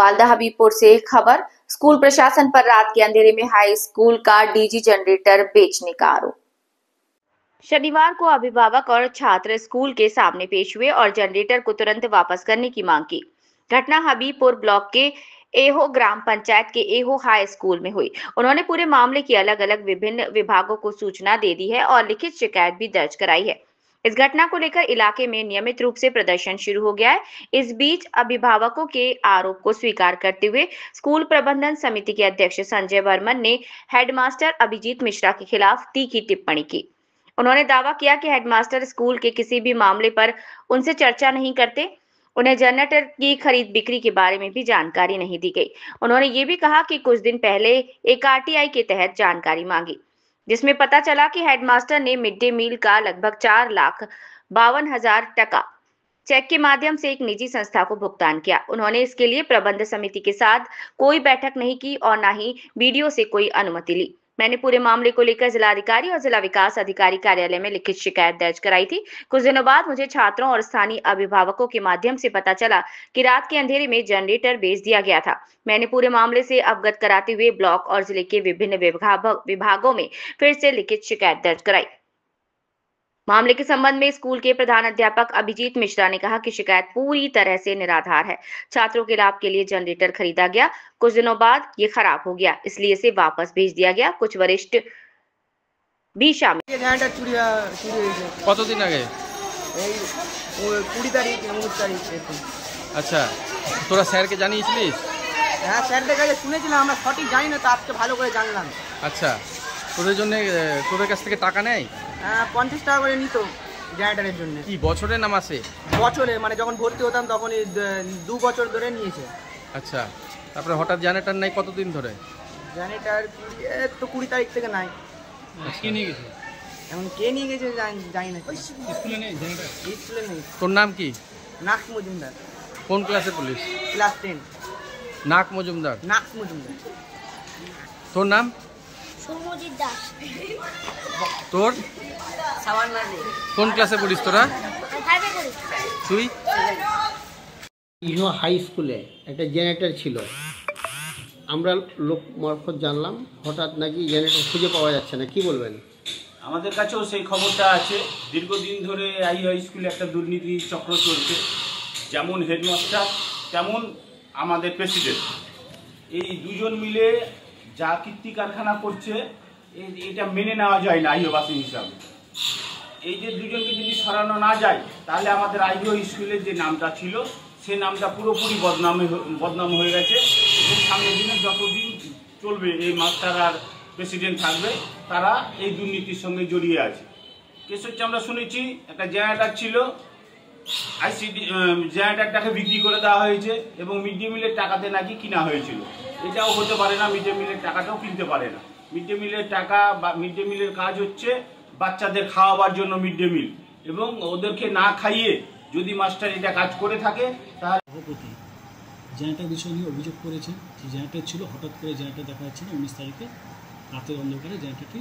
मालदा हबीबपुर से खबर। स्कूल प्रशासन पर रात के अंधेरे में हाई स्कूल का डीजी जनरेटर बेचने का आरोप। शनिवार को अभिभावक और छात्र स्कूल के सामने पेश हुए और जनरेटर को तुरंत वापस करने की मांग की। घटना हबीबपुर ब्लॉक के एहो ग्राम पंचायत के एहो हाई स्कूल में हुई। उन्होंने पूरे मामले की अलग अलग विभिन्न विभागों को सूचना दे दी है और लिखित शिकायत भी दर्ज कराई है। इस घटना को लेकर इलाके में नियमित रूप से प्रदर्शन शुरू हो गया है। इस बीच अभिभावकों के आरोप को स्वीकार करते हुए स्कूल प्रबंधन समिति के अध्यक्ष संजय वर्मन ने हेडमास्टर अभिजीत मिश्रा के खिलाफ तीखी टिप्पणी की। उन्होंने दावा किया कि हेडमास्टर स्कूल के किसी भी मामले पर उनसे चर्चा नहीं करते। उन्हें जनरेटर की खरीद बिक्री के बारे में भी जानकारी नहीं दी गई। उन्होंने ये भी कहा कि कुछ दिन पहले एक आरटीआई के तहत जानकारी मांगी, जिसमें पता चला कि हेडमास्टर ने मिड डे मील का लगभग 4,52,000 टका चेक के माध्यम से एक निजी संस्था को भुगतान किया। उन्होंने इसके लिए प्रबंध समिति के साथ कोई बैठक नहीं की और न ही बीडीओ से कोई अनुमति ली। मैंने पूरे मामले को लेकर जिलाधिकारी और जिला विकास अधिकारी कार्यालय में लिखित शिकायत दर्ज कराई थी। कुछ दिनों बाद मुझे छात्रों और स्थानीय अभिभावकों के माध्यम से पता चला कि रात के अंधेरे में जनरेटर बेच दिया गया था। मैंने पूरे मामले से अवगत कराते हुए ब्लॉक और जिले के विभिन्न विभागों में फिर से लिखित शिकायत दर्ज कराई। मामले के संबंध में स्कूल के प्रधान अध्यापक अभिजीत मिश्रा ने कहा कि शिकायत पूरी तरह से निराधार है। छात्रों के लाभ के लिए जनरेटर खरीदा गया, कुछ दिनों बाद ये खराब हो गया, इसलिए इसे वापस भेज दिया गया। कुछ वरिष्ठ भी शामिल। কতদিন আগে? 20 তারিখ 19 তারিখ। আচ্ছা, তোরা স্যারকে জানিয়েছিলিস? হ্যাঁ, স্যারদের কাছে শুনেছিলাম, আমরা সঠিক জানি না, তো আজকে ভালো করে জানলাম। আচ্ছা, তোদের জন্য তোদের কাছ থেকে টাকা নেয়? হ্যাঁ, 50 টাকা করে নিত জেনারেটরের জন্য। কি বছরে না মাসে? বছরে, মানে যখন ভর্তি হতাম তখনই 2 বছর ধরে নিয়েছে। আচ্ছা, তারপরে হঠাৎ জেনারেটর নাই কতদিন ধরে? জেনারেটর তো 20 তারিখ থেকে নাই। কে নিয়ে গেছে? এখন কে নিয়ে গেছে জানি না। স্কুলে নেই জেনারেটর? স্কুলে নেই। তোর নাম কি? নাক মজুমদার। কোন ক্লাসে পড়িস? ক্লাস 10। নাক মজুমদার? নাক মজুমদার। তোর নাম? সুমজিৎ দাস। তোর? সাবান মাঝি। কোন ক্লাসে পড়িস তোরা? তুই? ইহো হাই স্কুলে একটা জেনারেটর ছিল, আমরা লোক মারফত জানলাম হঠাৎ নাকি জেনারেটর খুঁজে পাওয়া যাচ্ছে না। কি বলবেন? আমাদের কাছেও সেই খবরটা আছে। দীর্ঘদিন ধরে ইহো হাই স্কুলে একটা দুর্নীতি চক্র চলছে। যেমন হেডমাস্টার তেমন আমাদের প্রেসিডেন্ট, এই দুজন মিলে যা কীর্তি কারখানা করছে এটা মেনে নেওয়া যায় না ইহোবাসী হিসাবে। এই যে দুজনকে যদি সরানো না যায় তাহলে আমাদের ইহো স্কুলের যে নামটা ছিল সেই নামটা পুরোপুরি বদনাম হয়ে গেছে। এবং সামনের দিনে যতদিন চলবে এই মাস্টার আর প্রেসিডেন্ট থাকবে তারা এই দুর্নীতির সঙ্গে জড়িয়ে আছে। কেস হচ্ছে, আমরা শুনেছি একটা জেনারেটর ছিল, আইসিডি জেনারেটরটাকে বিক্রি করে দেওয়া হয়েছে এবং মিড ডে মিলের টাকাতে নাকি কিনা হয়েছিল। এটাও হতে পারে না, মিড ডে মিলের টাকাটাও কিনতে পারে না। মিড ডে মিলের টাকা বা মিড ডে মিলের কাজ হচ্ছে বাচ্চাদের খাওয়াবার জন্য মিড ডে মিল, এবং ওদেরকে না খাইয়ে যদি মাস্টার এটা কাজ করে থাকে তাহলে। সভাপতি জেনারেটর বিষয় নিয়ে অভিযোগ করেছেন যে জেনারেটর ছিল, হঠাৎ করে জেনারেটর দেখা যাচ্ছে না। 19 তারিখে রাতের অন্ধকারে জেনারেটরটি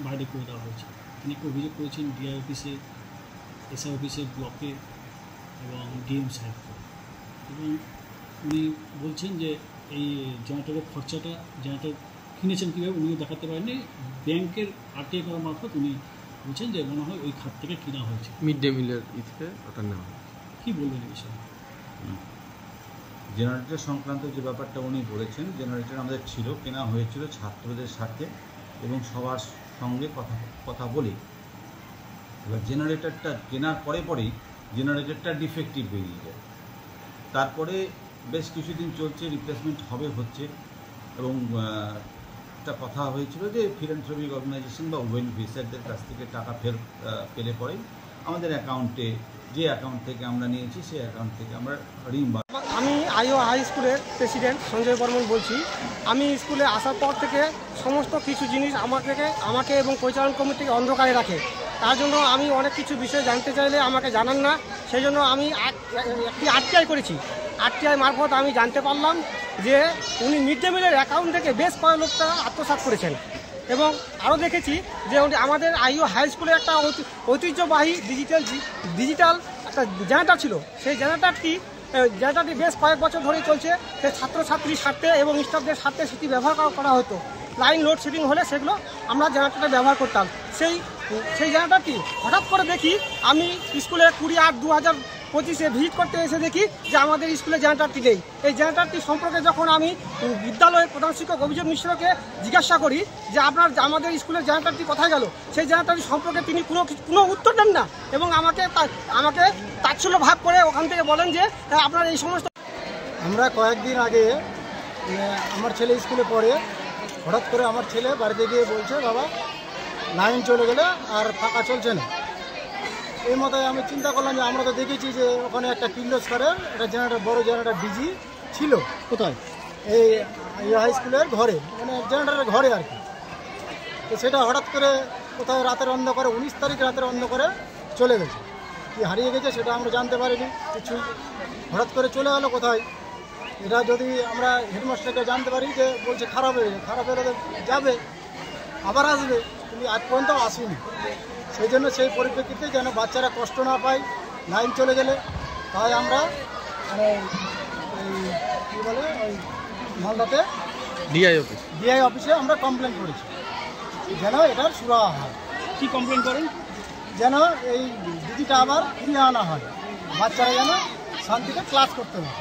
বাইরে করে দেওয়া হয়েছে। তিনি একটু অভিযোগ করেছেন ডিআই অফিসে, এসআই অফিসে, ব্লকে এবং ডিএম সাহেবকে। এবং উনি বলছেন যে এই জেনারেটরের খরচাটা জেনারেটর কিনেছেন কীভাবে উনিও দেখাতে পারেননি। ব্যাংকের আরটিআই করা মারফত উনি বলছেন যে মনে হয় ওই খাত থেকে কিনা হয়েছে, মিড ডে মিলের থেকে ওটা নেওয়া। কী বলবেন এই বিষয়ে? জেনারেটর সংক্রান্ত যে ব্যাপারটা উনি বলেছেন, জেনারেটর আমাদের ছিল, কেনা হয়েছিল ছাত্রদের সাথে এবং সবার সঙ্গে কথা বলি। এবার জেনারেটরটা কেনার পরেই জেনারেটরটা ডিফেক্টিভ বেরিয়ে যায়। তারপরে বেশ কিছুদিন চলছে, রিপ্লেসমেন্ট হচ্ছে এবং একটা কথা হয়েছিল যে ফিলান্থ্রপিক অর্গানাইজেশন বা ওয়েলফেয়ারদের কাছ থেকে টাকা পেলে পরে আমাদের অ্যাকাউন্টে, যে অ্যাকাউন্ট থেকে আমরা নিয়েছি সেই অ্যাকাউন্ট থেকে আমরা রিইম্বার্স। আমি ইহো হাই স্কুলের প্রেসিডেন্ট সঞ্জয় বর্মন বলছি। আমি স্কুলে আসার পর থেকে সমস্ত কিছু জিনিস আমাকে এবং পরিচালন কমিটিকে অন্ধকারে রাখে। তার জন্য আমি অনেক কিছু বিষয় জানতে চাইলে আমাকে জানান না। সেই জন্য আমি একটি আরটিআই করেছি। আরটিআই মারফত আমি জানতে পারলাম যে উনি মিড ডে মিলের অ্যাকাউন্ট থেকে বেশ কয়েক লোক টাকা আত্মসাৎ করেছেন। এবং আরও দেখেছি যে আমাদের ইহো হাই স্কুলে একটা ঐতিহ্যবাহী ডিজিটাল একটা জেনারেটর ছিল। সেই জেনারেটরটি জেনারেটরটি বেশ কয়েক বছর ধরেই চলছে। সে ছাত্রছাত্রীর স্বার্থে এবং স্টাফদের স্বার্থে সেটি ব্যবহার করা হতো। লাইন লোডশেডিং হলে সেগুলো আমরা জেনারেটরটা ব্যবহার করতাম। সেই জেনারেটরটি হঠাৎ করে দেখি আমি স্কুলে 20/8/2025 ভিজিট করতে এসে দেখি যে আমাদের স্কুলে জেনারেটরটি নেই। এই জেনারেটরটি সম্পর্কে যখন আমি বিদ্যালয়ের প্রধান শিক্ষক অভিজিৎ মিশ্রকে জিজ্ঞাসা করি যে আমাদের স্কুলের জেনারেটরটি কোথায় গেল, সেই জেনারেটরটি সম্পর্কে তিনি কোনো উত্তর দেন না এবং আমাকে তাচ্ছিল্য ভাব করে ওখান থেকে বলেন যে আপনার এই সমস্ত। আমরা কয়েকদিন আগে আমার ছেলে স্কুলে পড়ে, হঠাৎ করে আমার ছেলে বাড়িতে গিয়ে বলছে বাবা লাইন চলে গেলে আর ফাঁকা চলছে না। এই মতো আমি চিন্তা করলাম যে আমরা তো দেখেছি যে ওখানে একটা কির্লোস্করের একটা জেনারেটর, বড় জেনারেটর ডিজি ছিল কোথায়, এই হাই স্কুলের ঘরে, মানে জেনারেটরের ঘরে আর কি। তো সেটা হঠাৎ করে কোথায় রাতের অন্ধকারে 19 তারিখ রাতের অন্ধকারে চলে গেছে। কি হারিয়ে গেছে সেটা আমরা জানতে পারিনি কিছু, হঠাৎ করে চলে গেলো কোথায়। এটা যদি আমরা হেডমাস্টারকে জানতে পারি যে বলছে খারাপ হয়ে যাবে আবার আসবে, কিন্তু আজ পর্যন্ত আসেনি। সেই জন্য সেই পরিপ্রেক্ষিতে যেন বাচ্চারা কষ্ট না পায় লাইন চলে গেলে, তাই আমরা কী বলে ওই মালদাতে ডিআই অফিসে আমরা কমপ্লেন করেছি যেন এটার সুরাহা হয়। কি কমপ্লেন করেন? যেন এই ডিজিটা আবার ফিরিয়ে আনা হয়, বাচ্চারা যেন শান্তিতে ক্লাস করতে পারে।